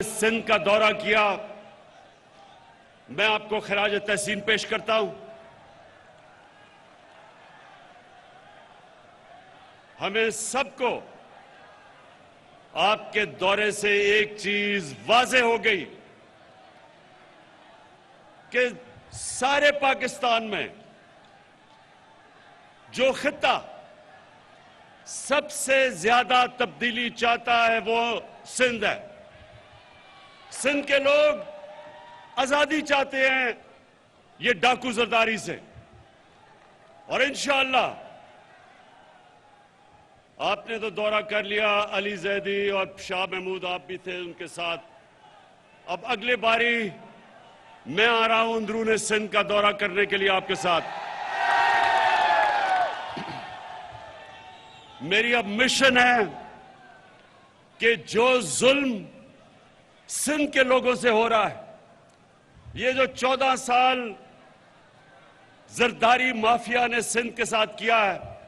सिंध का दौरा किया, मैं आपको खराज तहसीन पेश करता हूं। हमें सबको आपके दौरे से एक चीज वाज़ेह हो गई कि सारे पाकिस्तान में जो खित्ता सबसे ज्यादा तब्दीली चाहता है वो सिंध है। सिंध के लोग आजादी चाहते हैं ये डाकू जरदारी से, और इंशाअल्लाह आपने तो दौरा कर लिया, अली जैदी और शाह महमूद आप भी थे उनके साथ। अब अगले बारी मैं आ रहा हूं अंदरून सिंध का दौरा करने के लिए आपके साथ। मेरी अब मिशन है कि जो जुल्म सिंध के लोगों से हो रहा है, ये जो 14 साल जरदारी माफिया ने सिंध के साथ किया है,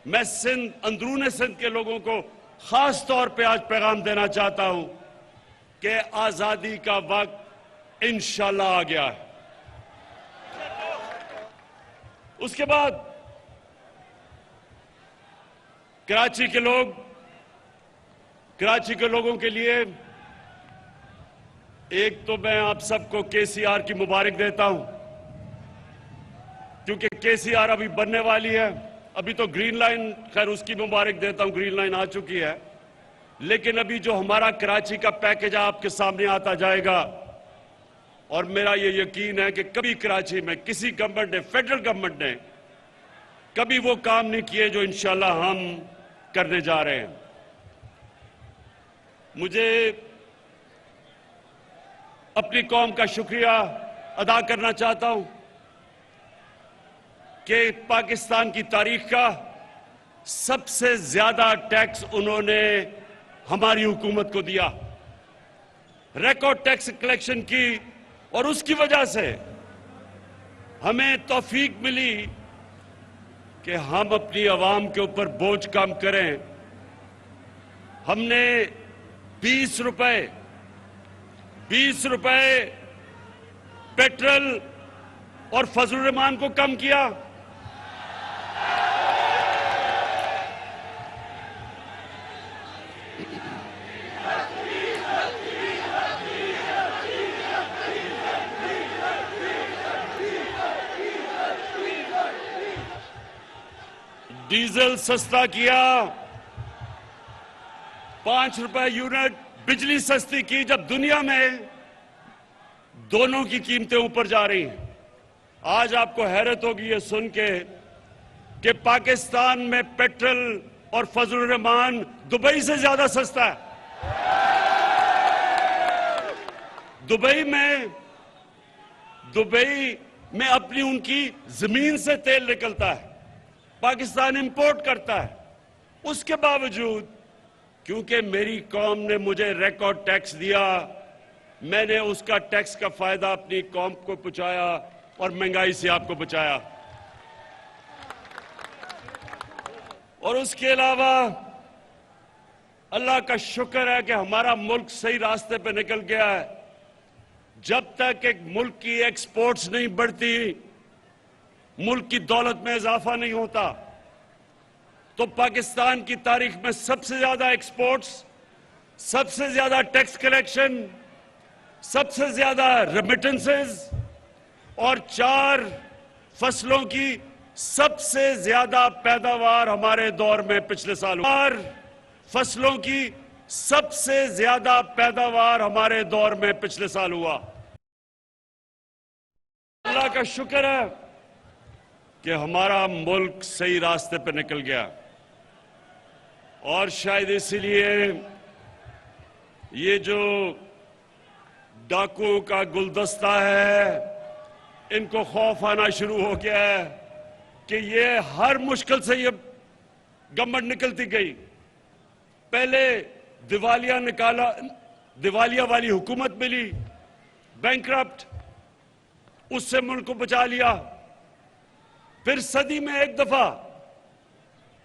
मैं अंदरून सिंध के लोगों को खास तौर पे आज पैगाम देना चाहता हूं कि आजादी का वक्त इंशाअल्लाह आ गया है। उसके बाद कराची के लोगों के लिए एक तो मैं आप सबको केसीआर की मुबारक देता हूं, क्योंकि केसीआर अभी बनने वाली है। अभी तो ग्रीन लाइन, खैर उसकी मुबारक देता हूं, ग्रीन लाइन आ चुकी है, लेकिन अभी जो हमारा कराची का पैकेज आपके सामने आता जाएगा, और मेरा ये यकीन है कि कभी कराची में किसी गवर्नमेंट ने, फेडरल गवर्नमेंट ने कभी वो काम नहीं किए जो इंशाअल्लाह हम करने जा रहे हैं। मुझे अपनी कौम का शुक्रिया अदा करना चाहता हूं कि पाकिस्तान की तारीख का सबसे ज्यादा टैक्स उन्होंने हमारी हुकूमत को दिया, रिकॉर्ड टैक्स कलेक्शन की, और उसकी वजह से हमें तौफीक मिली कि हम अपनी आवाम के ऊपर बोझ कम करें। हमने 20 रुपए पेट्रोल और फजलुर रहमान को कम किया। डीजल सस्ता किया, 5 रुपए यूनिट बिजली सस्ती की, जब दुनिया में दोनों की कीमतें ऊपर जा रही हैं। आज आपको हैरत होगी ये सुन के कि पाकिस्तान में पेट्रोल और फजलुर रहमान दुबई से ज्यादा सस्ता है। दुबई में अपनी उनकी जमीन से तेल निकलता है, पाकिस्तान इंपोर्ट करता है। उसके बावजूद क्योंकि मेरी कौम ने मुझे रिकॉर्ड टैक्स दिया, मैंने उसका टैक्स का फायदा अपनी कौम को पहुंचाया और महंगाई से आपको बचाया। और उसके अलावा अल्लाह का शुक्र है कि हमारा मुल्क सही रास्ते पे निकल गया है। जब तक एक मुल्क की एक्सपोर्ट्स नहीं बढ़ती, मुल्क की दौलत में इजाफा नहीं होता, तो पाकिस्तान की तारीख में सबसे ज्यादा एक्सपोर्ट्स, सबसे ज्यादा टैक्स कलेक्शन, सबसे ज्यादा रेमिटेंसेस और 4 फसलों की सबसे ज्यादा पैदावार हमारे दौर में पिछले साल हुआ। 4 फसलों की सबसे ज्यादा पैदावार हमारे दौर में पिछले साल हुआ। अल्लाह का शुक्र है कि हमारा मुल्क सही रास्ते पर निकल गया, और शायद इसीलिए ये जो डाकुओं का गुलदस्ता है, इनको खौफ आना शुरू हो गया है कि ये हर मुश्किल से ये गवर्नमेंट निकलती गई। पहले दिवालिया वाली हुकूमत मिली, बैंकरप्ट, उससे मुल्क को बचा लिया। फिर सदी में एक दफा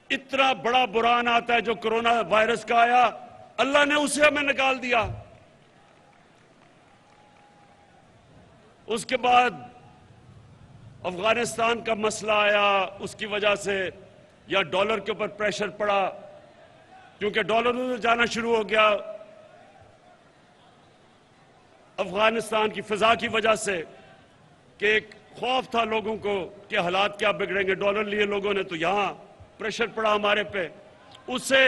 इतना बड़ा बुरान आता है जो कोरोना वायरस का आया, अल्लाह ने उसे हमें निकाल दिया। उसके बाद अफगानिस्तान का मसला आया, उसकी वजह से या डॉलर के ऊपर प्रेशर पड़ा, क्योंकि डॉलर उधर जाना शुरू हो गया अफगानिस्तान की फिजा की वजह से, कि एक खौफ था लोगों को कि हालात क्या बिगड़ेंगे। डॉलर लिए लोगों ने, तो यहां प्रेशर पड़ा हमारे पे, उससे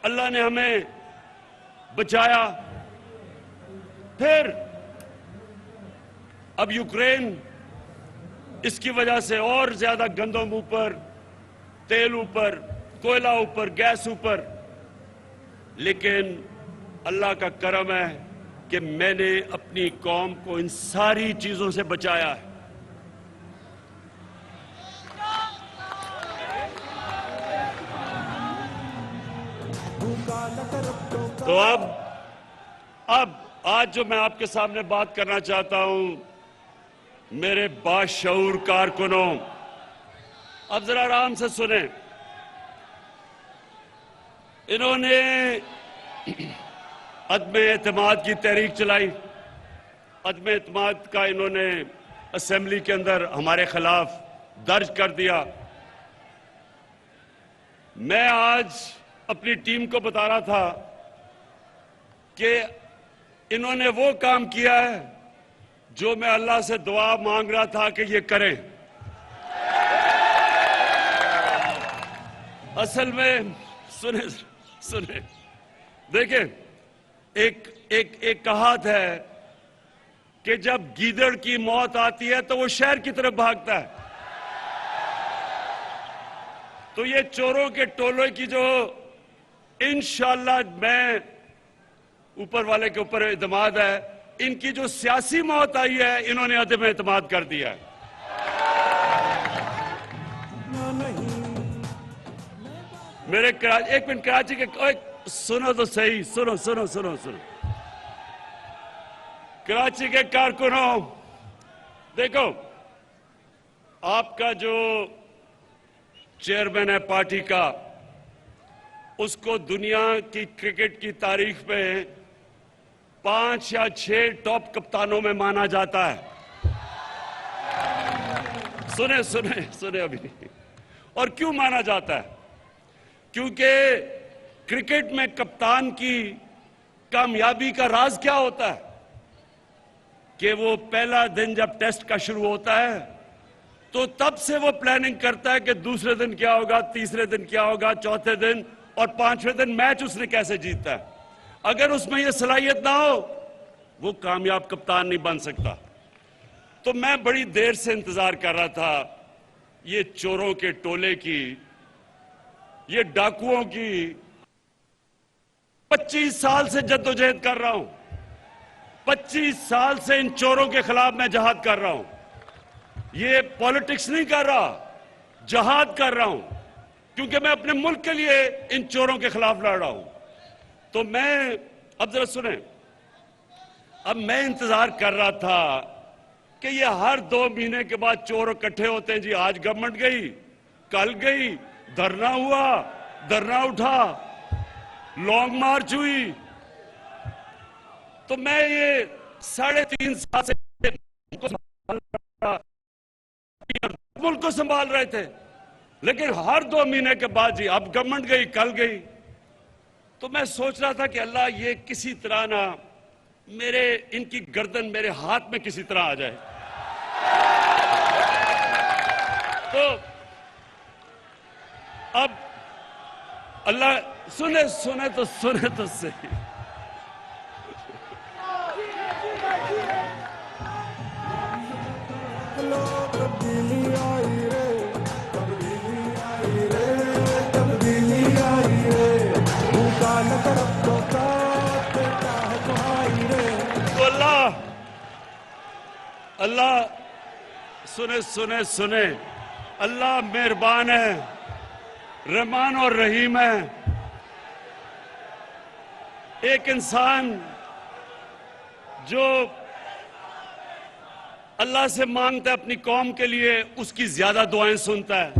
अल्लाह ने हमें बचाया। फिर अब यूक्रेन, इसकी वजह से और ज्यादा गंदम ऊपर, तेल ऊपर, कोयला ऊपर, गैस ऊपर। लेकिन अल्लाह का करम है कि मैंने अपनी कौम को इन सारी चीजों से बचाया है। तो अब आज जो मैं आपके सामने बात करना चाहता हूं, मेरे बाशऊर कारकुनों, अब जरा आराम से सुने। इन्होंने अदम एतमाद की तहरीक चलाई। अदम एतमाद का इन्होंने असेंबली के अंदर हमारे खिलाफ दर्ज कर दिया। मैं आज अपनी टीम को बता रहा था कि इन्होंने वो काम किया है जो मैं अल्लाह से दुआ मांग रहा था कि ये करें। असल में सुने सुने, देखें, एक कहावत है कि जब गीदड़ की मौत आती है तो वो शहर की तरफ भागता है। तो ये चोरों के टोले की जो इंशाअल्लाह, मैं ऊपर वाले के ऊपर एतमाद है, इनकी जो सियासी मौत आई है, इन्होंने अदम एतमाद कर दिया है। मेरे एक मिनट, कराची के सुनो तो सही, सुनो सुनो सुनो सुनो, कराची के कारकुनों, देखो, आपका जो चेयरमैन है पार्टी का, उसको दुनिया की क्रिकेट की तारीख में 5 या 6 टॉप कप्तानों में माना जाता है। सुने सुने सुने अभी। और क्यों माना जाता है? क्योंकि क्रिकेट में कप्तान की कामयाबी का राज क्या होता है कि वो पहला दिन जब टेस्ट का शुरू होता है तो तब से वो प्लानिंग करता है कि दूसरे दिन क्या होगा, तीसरे दिन क्या होगा, चौथे दिन और 5वें दिन मैच उसने कैसे जीता है। अगर उसमें ये सलाहियत ना हो, वो कामयाब कप्तान नहीं बन सकता। तो मैं बड़ी देर से इंतजार कर रहा था ये चोरों के टोले की, ये डाकुओं की। 25 साल से जद्दोजहद कर रहा हूं, 25 साल से इन चोरों के खिलाफ मैं जहाद कर रहा हूं। ये पॉलिटिक्स नहीं कर रहा, जहाद कर रहा हूं, क्योंकि मैं अपने मुल्क के लिए इन चोरों के खिलाफ लड़ रहा हूं। तो मैं, अब जरा सुने, अब मैं इंतजार कर रहा था कि ये हर 2 महीने के बाद चोर इकट्ठे होते हैं जी। आज गवर्नमेंट गई, कल गई, धरना हुआ, धरना उठा, लॉन्ग मार्च हुई। तो मैं ये 3.5 साल से मुल्क को संभाल रहे थे, लेकिन हर 2 महीने के बाद जी, अब गवर्नमेंट गई, कल गई। तो मैं सोच रहा था कि अल्लाह, ये किसी तरह ना इनकी गर्दन मेरे हाथ में किसी तरह आ जाए। तो अब अल्लाह, सुने सुने तो सही। तो अल्लाह सुने, अल्लाह मेहरबान है, रहमान और रहीम है। एक इंसान जो अल्लाह से मांगता है अपनी कौम के लिए, उसकी ज्यादा दुआएं सुनता है।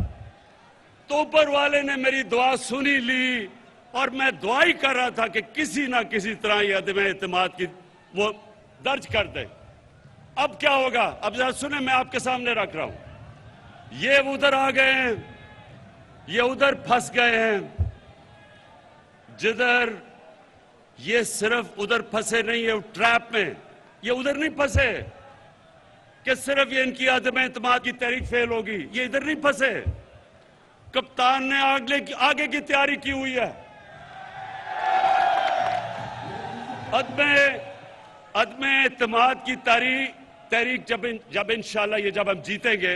तो ऊपर वाले ने मेरी दुआ सुनी ली, और मैं दुआ ही कर रहा था कि किसी ना किसी तरह ये अदम एतमाद की वो दर्ज कर दे। अब क्या होगा? अब जरा सुने, मैं आपके सामने रख रहा हूं। ये उधर आ गए हैं, ये उधर फंस गए हैं, जिधर ये सिर्फ उधर फंसे नहीं है ट्रैप में, ये उधर नहीं फंसे कि सिर्फ ये इनकी अदम एतमाद की तहरीक फेल होगी, ये इधर नहीं फंसे। कप्तान ने आगे की तैयारी की हुई है। अदम एतमाद की तहरीक जब इंशाल्लाह ये जब हम जीतेंगे,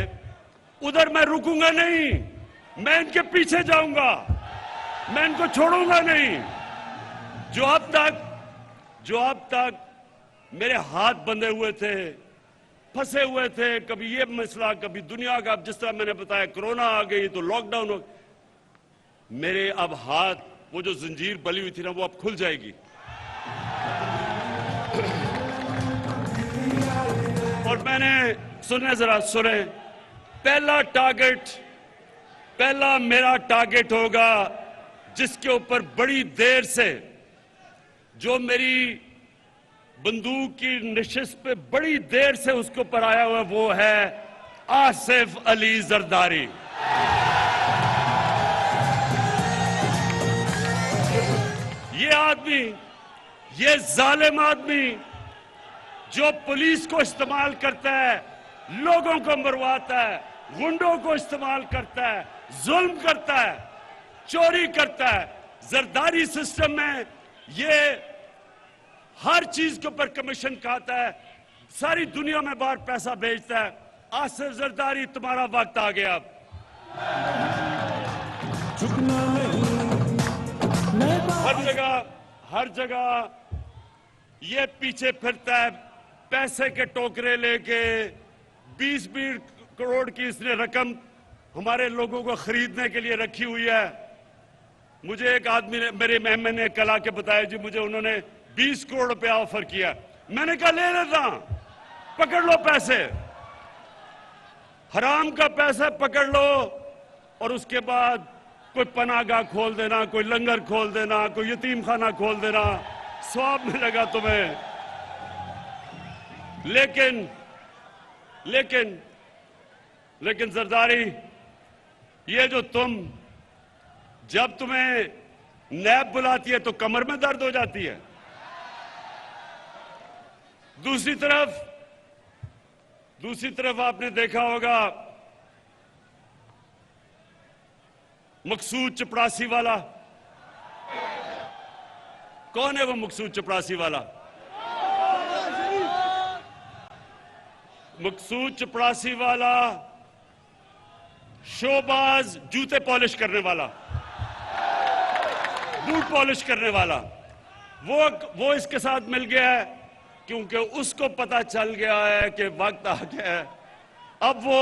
उधर मैं रुकूंगा नहीं, मैं इनके पीछे जाऊंगा, मैं इनको छोड़ूंगा नहीं। जो अब तक मेरे हाथ बंधे हुए थे, फंसे हुए थे, कभी ये मसला, कभी दुनिया का, अब जिस तरह मैंने बताया कोरोना आ गई तो लॉकडाउन हो, मेरे अब हाथ, वो जो जंजीर बली हुई थी ना, वो अब खुल जाएगी। और मैंने सुने, पहला मेरा टारगेट होगा जिसके ऊपर बड़ी देर से, जो मेरी बंदूक की नशिश पे बड़ी देर से उसके ऊपर आया हुआ, वो है आसिफ अली जरदारी। ये आदमी, ये जालिम आदमी जो पुलिस को इस्तेमाल करता है, लोगों को मरवाता है, गुंडों को इस्तेमाल करता है, जुल्म करता है, चोरी करता है। जरदारी सिस्टम में ये हर चीज के ऊपर कमीशन खाता है, सारी दुनिया में बाहर पैसा भेजता है। आसिफ जरदारी, तुम्हारा वक्त आ गया। अब हर जगह ये पीछे फिरता है, पैसे के टोकरे लेके। 20-20 करोड़ की इसने रकम हमारे लोगों को खरीदने के लिए रखी हुई है। मुझे एक आदमी ने, मेरे मेहमान ने कल आके बताया, जी मुझे उन्होंने 20 करोड़ रुपया ऑफर किया। मैंने कहा ले लेता, पकड़ लो पैसे, हराम का पैसा पकड़ लो, और उसके बाद कोई पनाहगाह खोल देना, कोई लंगर खोल देना, कोई यतीम खाना खोल देना, सवाब मिलेगा तुम्हें। लेकिन जरदारी, ये जो जब तुम्हें नैब बुलाती है तो कमर में दर्द हो जाती है। दूसरी तरफ आपने देखा होगा मकसूद चपरासी वाला। कौन है वो मकसूद चपरासी वाला? मकसूद चपरासी वाला शोबाज, जूते पॉलिश करने वाला, बूट पॉलिश करने वाला, वो इसके साथ मिल गया है, क्योंकि उसको पता चल गया है कि वक्त आ गया है। अब वो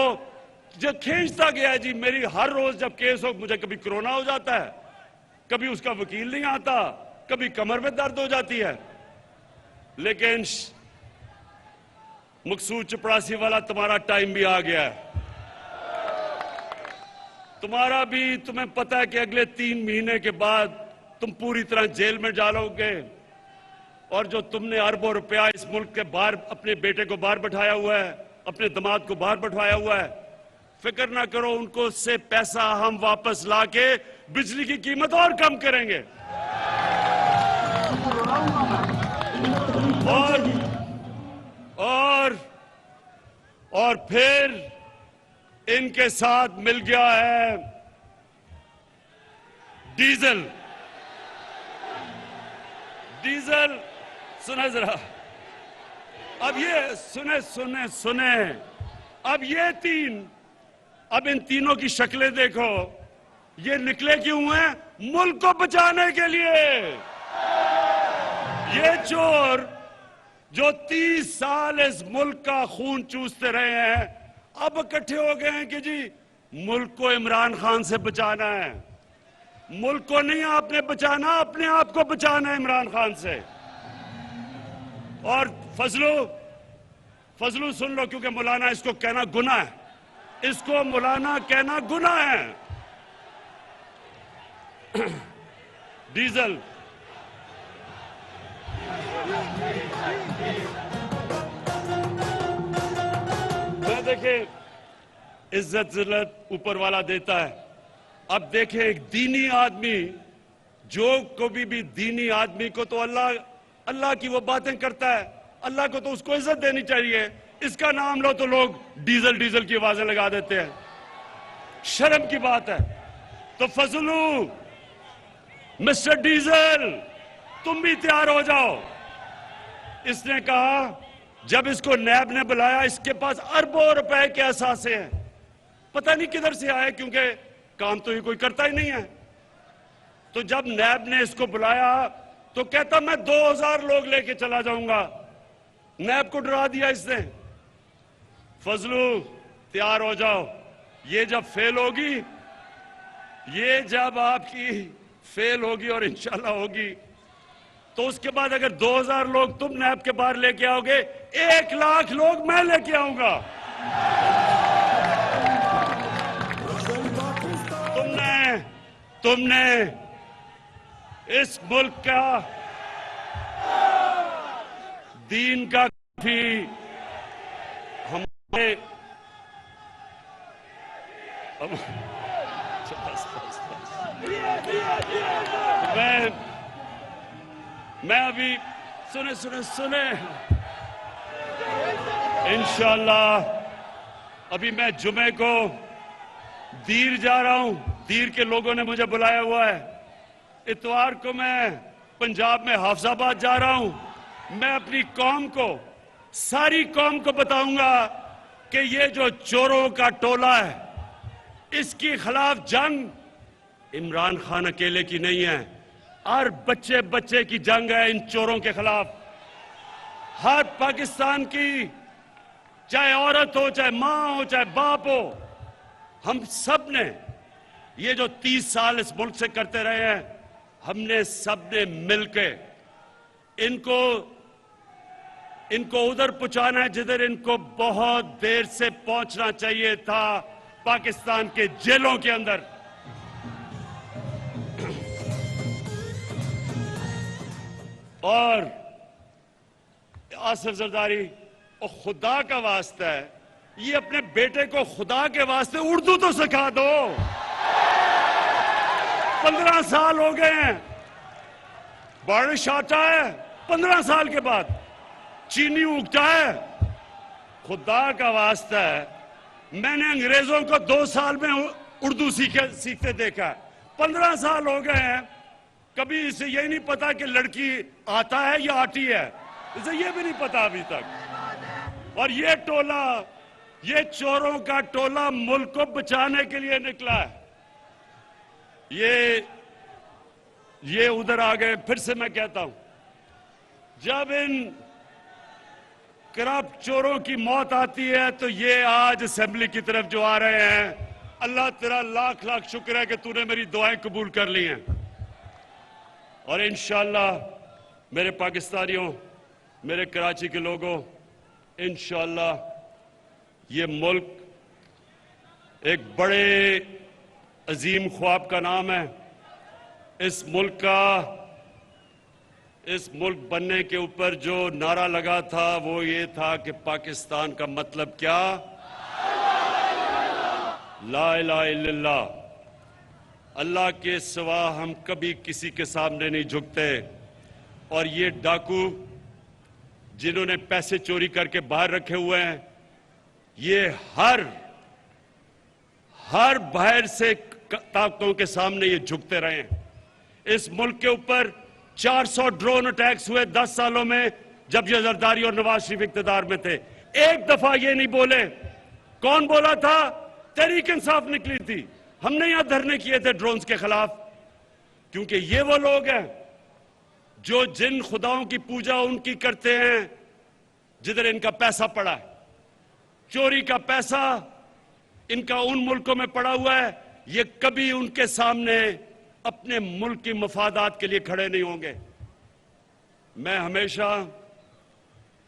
जो खींचता गया है, जी मेरी हर रोज जब केस हो, मुझे कभी कोरोना हो जाता है, कभी उसका वकील नहीं आता, कभी कमर में दर्द हो जाती है। लेकिन मकसूद चपरासी वाला, तुम्हारा टाइम भी आ गया है। तुम्हें पता है कि अगले 3 महीने के बाद तुम पूरी तरह जेल में डालोगे, और जो तुमने अरबों रुपया इस मुल्क के बाहर, अपने बेटे को बाहर बैठाया हुआ है, अपने दामाद को बाहर बैठाया हुआ है, फिक्र ना करो, उनको से पैसा हम वापस लाके बिजली की कीमत और कम करेंगे। और फिर इनके साथ मिल गया है डीजल। सुने जरा, अब ये सुने, अब ये अब इन तीनों की शक्लें देखो, ये निकले क्यों हैं? मुल्क को बचाने के लिए। ये चोर जो 30 साल इस मुल्क का खून चूसते रहे हैं, अब इकट्ठे हो गए हैं कि जी मुल्क को इमरान खान से बचाना है। मुल्क को नहीं आपने बचाना, अपने आप को बचाना है इमरान खान से। और फजलू सुन लो, क्योंकि मौलाना इसको कहना गुनाह है, इसको मौलाना कहना गुनाह है। डीजल देखें, इज्जत जिल्लत ऊपर वाला देता है। अब देखें, एक दीनी आदमी, जो कभी भी दीनी आदमी को तो अल्लाह की वो बातें करता है, अल्लाह को तो उसको इज्जत देनी चाहिए। इसका नाम लो तो लोग डीजल की आवाजें लगा देते हैं, शर्म की बात है। तो फजलू, मिस्टर डीजल, तुम भी तैयार हो जाओ। इसने कहा, जब इसको नैब ने बुलाया, इसके पास अरबों रुपए के असासे हैं, पता नहीं किधर से आए, क्योंकि काम तो ये कोई करता ही नहीं है। तो जब नैब ने इसको बुलाया तो कहता मैं 2000 लोग लेके चला जाऊंगा। नैब को डरा दिया इसने। फजलू, तैयार हो जाओ, ये जब फेल होगी, ये जब आपकी फेल होगी और इंशाल्लाह होगी, तो उसके बाद अगर 2000 लोग तुम नैब के बाहर लेके आओगे, 1 लाख लोग मैं लेके आऊंगा। तुमने इस मुल्क का, दीन का भी हमारे मैं अभी सुने इंशाल्लाह अभी मैं जुमे को दीर जा रहा हूं। दीर के लोगों ने मुझे बुलाया हुआ है। इतवार को मैं पंजाब में हाफजाबाद जा रहा हूं। मैं अपनी कौम को, सारी कौम को बताऊंगा कि ये जो चोरों का टोला है, इसके खिलाफ जंग इमरान खान अकेले की नहीं है, हर बच्चे बच्चे की जंग है इन चोरों के खिलाफ। हर पाकिस्तान की, चाहे औरत हो, चाहे मां हो, चाहे बाप हो, हम सब ने ये जो 30 साल इस मुल्क से करते रहे हैं, हमने सबने मिलकर इनको उधर पहुंचाना है जिधर इनको बहुत देर से पहुंचना चाहिए था, पाकिस्तान के जेलों के अंदर। और आसिफ जरदारी, और खुदा का वास्ता है, ये अपने बेटे को खुदा के वास्ते उर्दू तो सिखा दो। 15 साल हो गए हैं, बारिश आता है 15 साल के बाद, चीनी उगता है। खुदा का वास्ता है, मैंने अंग्रेजों को 2 साल में उर्दू सीखते देखा है। 15 साल हो गए हैं, कभी इसे यही नहीं पता कि लड़की आता है या आती है, इसे ये भी नहीं पता अभी तक। और ये टोला, ये चोरों का टोला मुल्क को बचाने के लिए निकला है। ये उधर आ गए। फिर से मैं कहता हूं, जब इन करप्ट चोरों की मौत आती है तो ये आज असेंबली की तरफ जो आ रहे हैं, अल्लाह तेरा लाख लाख शुक्र है कि तूने मेरी दुआएं कबूल कर ली हैं। और इंशाअल्लाह मेरे पाकिस्तानियों, मेरे कराची के लोगों, इंशाअल्लाह ये मुल्क एक बड़े अजीम ख्वाब का नाम है। इस मुल्क बनने के ऊपर जो नारा लगा था वो ये था कि पाकिस्तान का मतलब क्या? ला इलाहा इल्लल्लाह। अल्लाह के सिवा हम कभी किसी के सामने नहीं झुकते। और ये डाकू जिन्होंने पैसे चोरी करके बाहर रखे हुए हैं, ये हर बाहर से ताकतों के सामने ये झुकते रहे हैं। इस मुल्क के ऊपर 400 ड्रोन अटैक्स हुए 10 सालों में, जब ये जरदारी और नवाज शरीफ इख्तियार में थे। एक दफा ये नहीं बोले। कौन बोला था? तहरीक इंसाफ निकली थी। हमने यहां धरने किए थे ड्रोन्स के खिलाफ, क्योंकि ये वो लोग हैं जो जिन खुदाओं की पूजा उनकी करते हैं जिधर इनका पैसा पड़ा है। चोरी का पैसा इनका उन मुल्कों में पड़ा हुआ है। ये कभी उनके सामने अपने मुल्क की मफादात के लिए खड़े नहीं होंगे। मैं हमेशा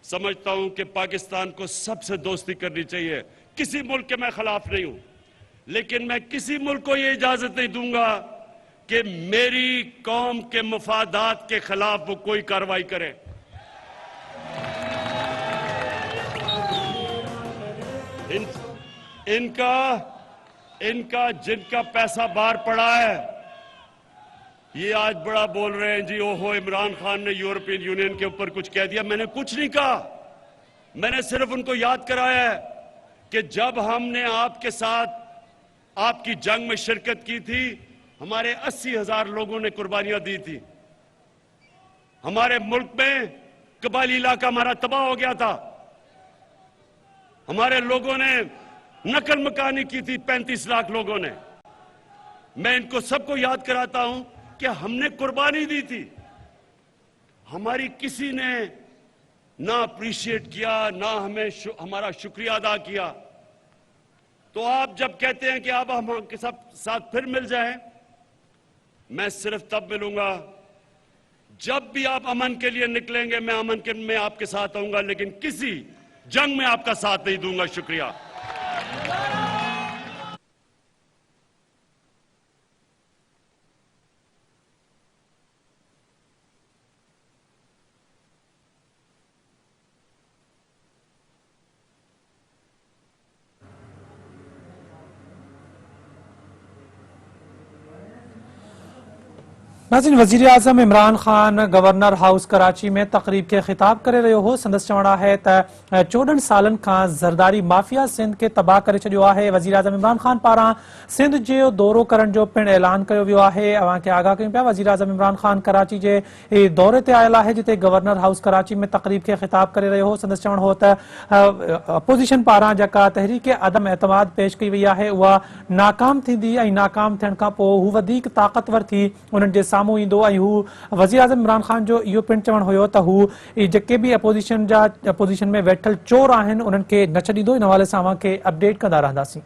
समझता हूं कि पाकिस्तान को सबसे दोस्ती करनी चाहिए। किसी मुल्क के मैं खिलाफ नहीं हूं, लेकिन मैं किसी मुल्क को यह इजाजत नहीं दूंगा कि मेरी कौम के मफादात के खिलाफ वो कोई कार्रवाई करे। इन, इनका इनका जिनका पैसा बाहर पड़ा है, ये आज बड़ा बोल रहे हैं जी, ओहो इमरान खान ने यूरोपियन यूनियन के ऊपर कुछ कह दिया। मैंने कुछ नहीं कहा, मैंने सिर्फ उनको याद कराया है कि जब हमने आपके साथ आपकी जंग में शिरकत की थी, हमारे 80,000 लोगों ने कुर्बानियां दी थी। हमारे मुल्क में कबायली इलाका हमारा तबाह हो गया था। हमारे लोगों ने नकल मकानी की थी, 35 लाख लोगों ने। मैं इनको सबको याद कराता हूं कि हमने कुर्बानी दी थी। हमारी किसी ने ना अप्रिशिएट किया, ना हमें हमारा शुक्रिया अदा किया। तो आप जब कहते हैं कि आप हम के साथ फिर मिल जाएं, मैं सिर्फ तब मिलूंगा जब भी आप अमन के लिए निकलेंगे। मैं अमन के में आपके साथ आऊंगा, लेकिन किसी जंग में आपका साथ नहीं दूंगा। शुक्रिया। नाज़रीन, वज़ीर आज़म इमरान खान गवर्नर हाउस कराची में तकरीब के खिताब करे रहियो हो। संदसि चवण है त 14 सालन खां ज़रदारी माफ़िया सिंध के तबाह करे छॾियो आहे। वज़ीर आज़म इमरान खान पारां सिंध जो दौरो करण जो पिणु ऐलान कयो वियो आहे। अव्हां खे आगाह कयूं पिया, वज़ीर आज़म इमरान खान कराची जे दौरे ते आयल आहे, जिते गवर्नर हाउस कराची में तकरीब के खिताब करे रहियो हो। संदसि चवण हो त अपोज़िशन पारां जेका तहरीक अदम एतमाद पेश कई वई आहे, उहा नाकाम थींदी ऐं नाकाम थियण खां पोइ हू वधीक ताक़तवर थी उन्हनि जे साम्हूं ईंदो। ऐं हू वज़ीर आज़म इमरान खान जो इहो पिणु चवणु हुयो त हू जेके बि अपोज़िशन में वेठल चोर आहिनि, उन्हनि खे न छॾींदो। इन हवाले सां अव्हां खे अपडेट कंदा रहंदासीं।